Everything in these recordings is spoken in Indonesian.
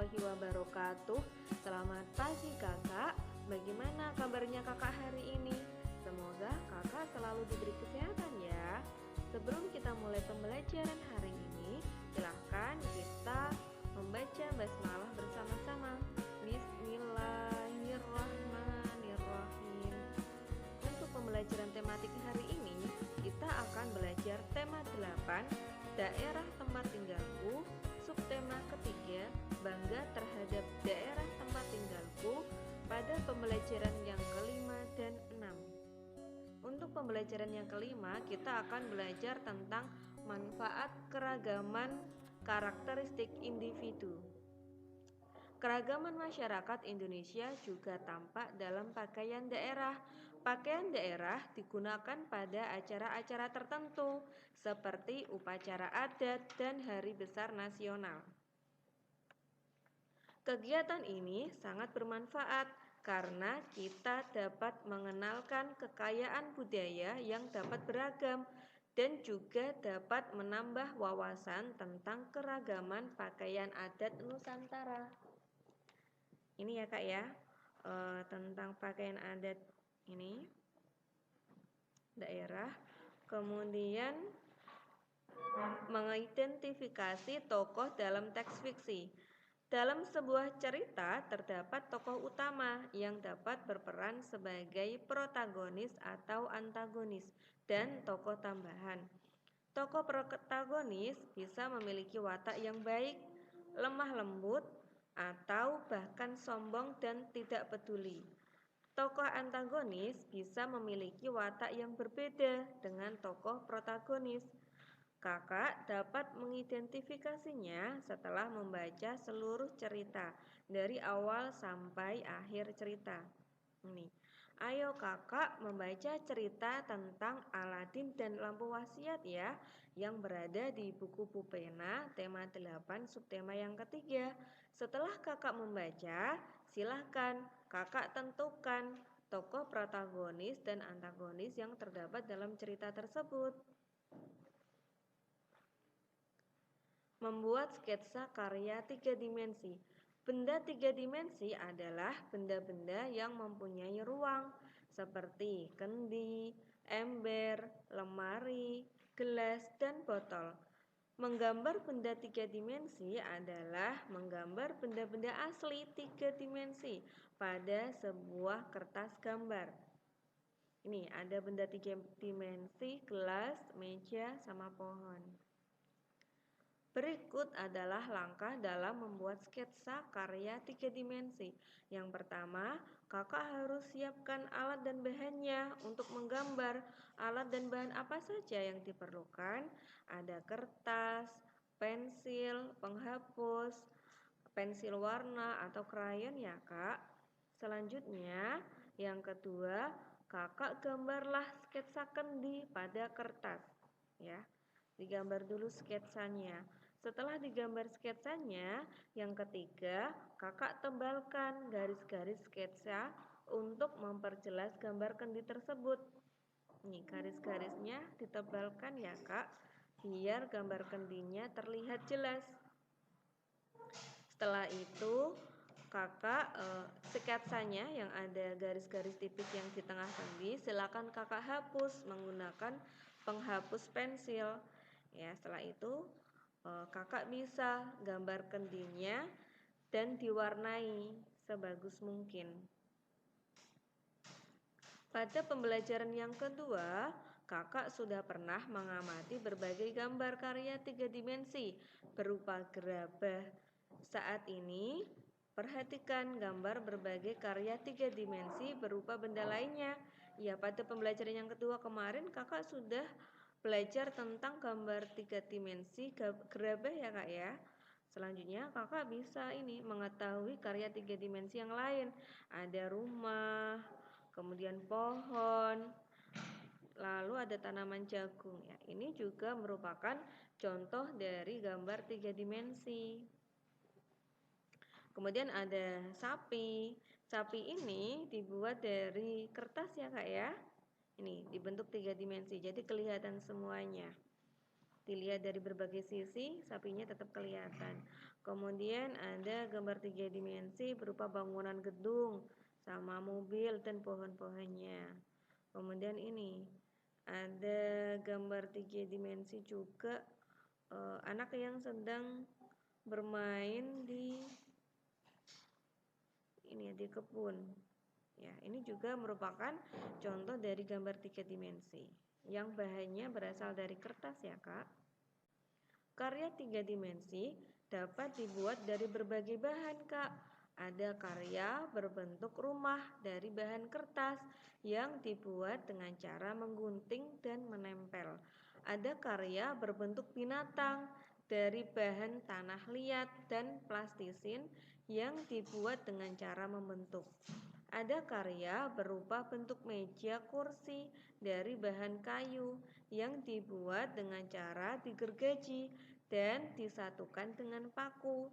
warahmatullahi wabarakatuh. Selamat pagi kakak. Bagaimana kabarnya kakak hari ini? Semoga kakak selalu diberi kesehatan ya. Sebelum kita mulai pembelajaran hari ini, silahkan kita membaca basmalah bersama-sama. Bismillahirrahmanirrahim. Untuk pembelajaran tematik hari ini, kita akan belajar tema 8, daerah tempat tinggalku. Subtema ketiga, bangga terhadap daerah tempat tinggalku, pada pembelajaran yang kelima dan 6. Untuk pembelajaran yang kelima, kita akan belajar tentang manfaat keragaman karakteristik individu. Keragaman masyarakat Indonesia juga tampak dalam pakaian daerah. Pakaian daerah digunakan pada acara-acara tertentu seperti upacara adat dan hari besar nasional. Kegiatan ini sangat bermanfaat karena kita dapat mengenalkan kekayaan budaya yang dapat beragam dan juga dapat menambah wawasan tentang keragaman pakaian adat Nusantara. Ini ya kak ya, tentang pakaian adat ini daerah. Kemudian mengidentifikasi tokoh dalam teks fiksi. Dalam sebuah cerita terdapat tokoh utama yang dapat berperan sebagai protagonis atau antagonis dan tokoh tambahan. Tokoh protagonis bisa memiliki watak yang baik, lemah lembut, atau bahkan sombong dan tidak peduli. Tokoh antagonis bisa memiliki watak yang berbeda dengan tokoh protagonis. Kakak dapat mengidentifikasinya setelah membaca seluruh cerita dari awal sampai akhir cerita. Ini. Ayo kakak membaca cerita tentang Aladin dan lampu wasiat ya, yang berada di buku Pupena tema 8 subtema yang ketiga. Setelah kakak membaca, silahkan kakak tentukan tokoh protagonis dan antagonis yang terdapat dalam cerita tersebut. Membuat sketsa karya 3 dimensi. Benda 3 dimensi adalah benda-benda yang mempunyai ruang seperti kendi, ember, lemari, gelas, dan botol. Menggambar benda 3 dimensi adalah menggambar benda-benda asli 3 dimensi pada sebuah kertas gambar. Ini ada benda 3 dimensi, gelas, meja, sama pohon. Berikut adalah langkah dalam membuat sketsa karya 3 dimensi. Yang pertama, kakak harus siapkan alat dan bahannya untuk menggambar. Alat dan bahan apa saja yang diperlukan? Ada kertas, pensil, penghapus, pensil warna atau krayon ya kak. Selanjutnya, yang kedua, kakak gambarlah sketsa kendi pada kertas ya. Digambar dulu sketsanya. Setelah digambar sketsanya, yang ketiga, kakak tebalkan garis-garis sketsa untuk memperjelas gambar kendi tersebut. Nih, garis-garisnya ditebalkan ya, Kak, biar gambar kendinya terlihat jelas. Setelah itu, kakak sketsanya yang ada garis-garis tipis yang di tengah kendi, silakan kakak hapus menggunakan penghapus pensil. Ya, setelah itu kakak bisa gambar kendinya dan diwarnai sebagus mungkin. Pada pembelajaran yang kedua, kakak sudah pernah mengamati berbagai gambar karya 3 dimensi berupa gerabah. Saat ini, perhatikan gambar berbagai karya 3 dimensi berupa benda lainnya. Ya, pada pembelajaran yang kedua kemarin kakak sudah belajar tentang gambar 3 dimensi gerabah ya kak ya. Selanjutnya kakak bisa mengetahui karya 3 dimensi yang lain. Ada rumah, kemudian pohon, lalu ada tanaman jagung ya. Ini juga merupakan contoh dari gambar 3 dimensi. Kemudian ada sapi. Sapi ini dibuat dari kertas ya kak ya. Ini dibentuk 3 dimensi, jadi kelihatan semuanya. Dilihat dari berbagai sisi, sapinya tetap kelihatan. Kemudian ada gambar 3 dimensi berupa bangunan gedung sama mobil dan pohon-pohonnya. Kemudian ini ada gambar 3 dimensi juga anak yang sedang bermain di kebun. Ya, ini juga merupakan contoh dari gambar 3 dimensi yang bahannya berasal dari kertas ya, Kak. Karya 3 dimensi dapat dibuat dari berbagai bahan, Kak. Ada karya berbentuk rumah dari bahan kertas yang dibuat dengan cara menggunting dan menempel. Ada karya berbentuk binatang dari bahan tanah liat dan plastisin yang dibuat dengan cara membentuk. Ada karya berupa bentuk meja kursi dari bahan kayu yang dibuat dengan cara digergaji dan disatukan dengan paku.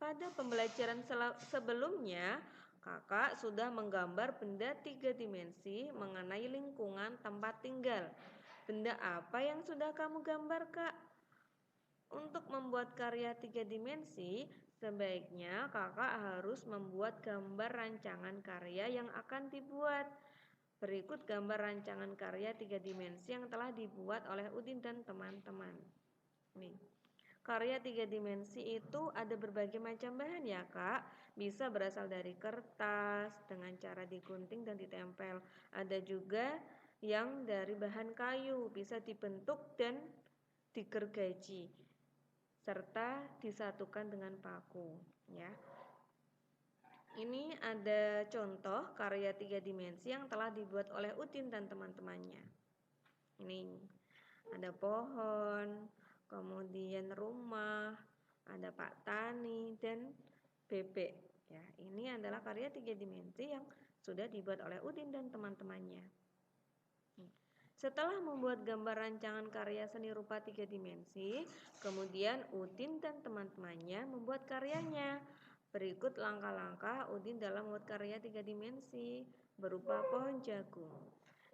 Pada pembelajaran sebelumnya, Kakak sudah menggambar benda 3 dimensi mengenai lingkungan tempat tinggal. Benda apa yang sudah kamu gambar, Kak? Untuk membuat karya 3 dimensi, sebaiknya Kakak harus membuat gambar rancangan karya yang akan dibuat. Berikut gambar rancangan karya 3 dimensi yang telah dibuat oleh Udin dan teman-teman. Nih. Karya 3 dimensi itu ada berbagai macam bahan ya, Kak. Bisa berasal dari kertas dengan cara digunting dan ditempel. Ada juga yang dari bahan kayu, bisa dibentuk dan digergaji serta disatukan dengan paku, ya. Ini ada contoh karya 3 dimensi yang telah dibuat oleh Udin dan teman-temannya. Ini ada pohon, kemudian rumah, ada Pak Tani dan bebek. Ya, ini adalah karya 3 dimensi yang sudah dibuat oleh Udin dan teman-temannya. Setelah membuat gambar rancangan karya seni rupa 3 dimensi, kemudian Udin dan teman-temannya membuat karyanya. Berikut langkah-langkah Udin dalam membuat karya 3 dimensi berupa pohon jagung.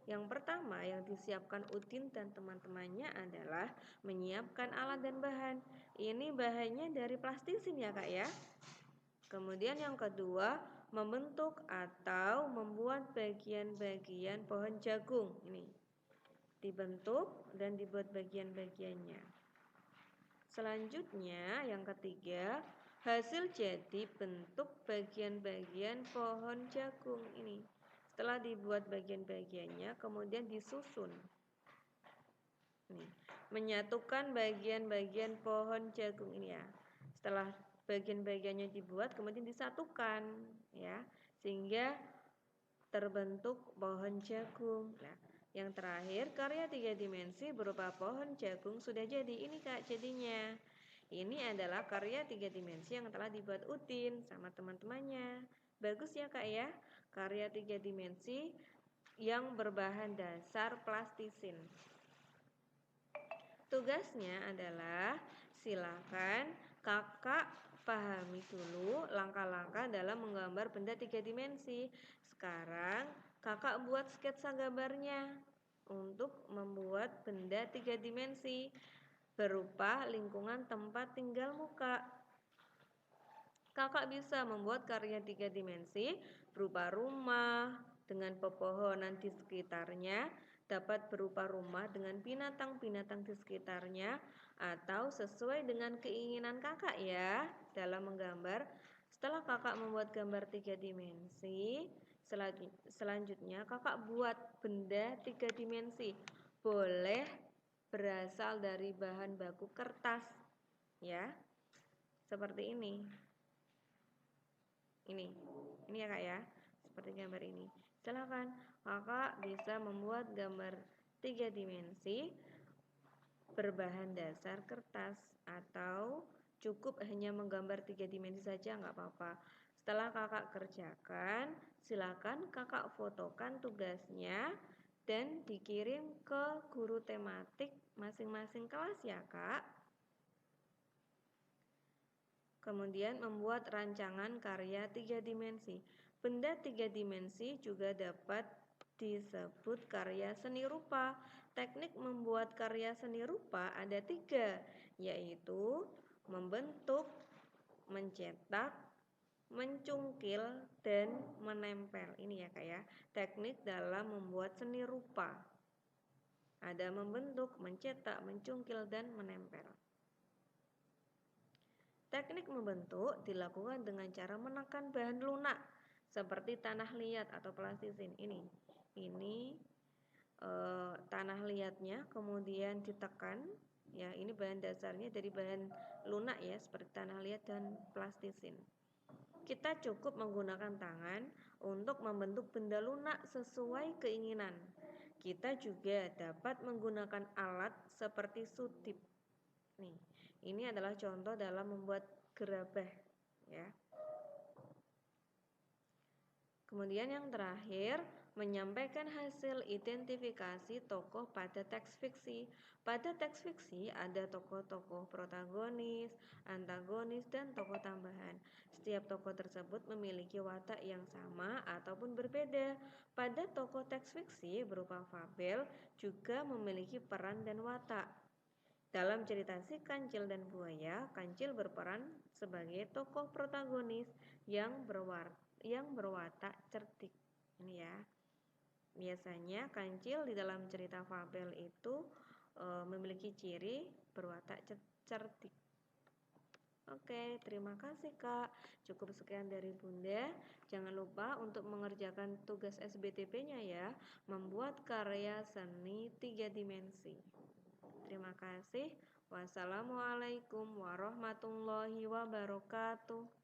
Yang pertama yang disiapkan Udin dan teman-temannya adalah menyiapkan alat dan bahan. Ini bahannya dari plastisin ya, Kak ya. Kemudian yang kedua, membentuk atau membuat bagian-bagian pohon jagung. Ini dibentuk dan dibuat bagian-bagiannya. Selanjutnya yang ketiga, hasil jadi bentuk bagian-bagian pohon jagung ini. Setelah dibuat bagian-bagiannya, kemudian disusun. Nih, menyatukan bagian-bagian pohon jagung ini ya. Setelah bagian-bagiannya dibuat, kemudian disatukan ya, sehingga terbentuk pohon jagung. Nah, yang terakhir, karya 3 dimensi berupa pohon jagung sudah jadi. Ini Kak jadinya. Ini adalah karya 3 dimensi yang telah dibuat Udin sama teman-temannya. Bagus ya Kak ya. Karya 3 dimensi yang berbahan dasar plastisin. Tugasnya adalah silakan Kakak pahami dulu langkah-langkah dalam menggambar benda 3 dimensi. Sekarang Kakak buat sketsa gambarnya untuk membuat benda 3 dimensi berupa lingkungan tempat tinggal muka. Kakak bisa membuat karya 3 dimensi berupa rumah dengan pepohonan di sekitarnya, dapat berupa rumah dengan binatang-binatang di sekitarnya, atau sesuai dengan keinginan Kakak ya dalam menggambar. Setelah Kakak membuat gambar 3 dimensi, selanjutnya Kakak buat benda 3 dimensi. Boleh berasal dari bahan baku kertas ya. Seperti ini. Ini ya Kak ya. Seperti gambar ini. Silakan Kakak bisa membuat gambar 3 dimensi berbahan dasar kertas atau cukup hanya menggambar 3 dimensi saja nggak apa-apa. Setelah Kakak kerjakan, silakan Kakak fotokan tugasnya dan dikirim ke guru tematik masing-masing kelas ya Kak. Kemudian membuat rancangan karya 3 dimensi. Benda 3 dimensi juga dapat disebut karya seni rupa. Teknik membuat karya seni rupa ada 3, yaitu membentuk, mencetak, mencungkil, dan menempel. Ini ya Kak ya, teknik dalam membuat seni rupa. Ada membentuk, mencetak, mencungkil, dan menempel. Teknik membentuk dilakukan dengan cara menekan bahan lunak seperti tanah liat atau plastisin. Ini tanah liatnya kemudian ditekan. Ya, ini bahan dasarnya dari bahan lunak ya, seperti tanah liat dan plastisin. Kita cukup menggunakan tangan untuk membentuk benda lunak sesuai keinginan. Kita juga dapat menggunakan alat seperti sutip. Nih, ini adalah contoh dalam membuat gerabah ya. Kemudian yang terakhir, menyampaikan hasil identifikasi tokoh pada teks fiksi. Pada teks fiksi ada tokoh-tokoh protagonis, antagonis, dan tokoh tambahan. Setiap tokoh tersebut memiliki watak yang sama ataupun berbeda. Pada tokoh teks fiksi berupa fabel juga memiliki peran dan watak. Dalam cerita Si Kancil dan Buaya, Kancil berperan sebagai tokoh protagonis yang berwatak cerdik. Ini ya. Biasanya Kancil di dalam cerita fabel itu memiliki ciri berwatak cerdik. Oke, terima kasih Kak. Cukup sekian dari Bunda. Jangan lupa untuk mengerjakan tugas SBTP-nya ya, membuat karya seni 3 dimensi. Terima kasih. Wassalamualaikum warahmatullahi wabarakatuh.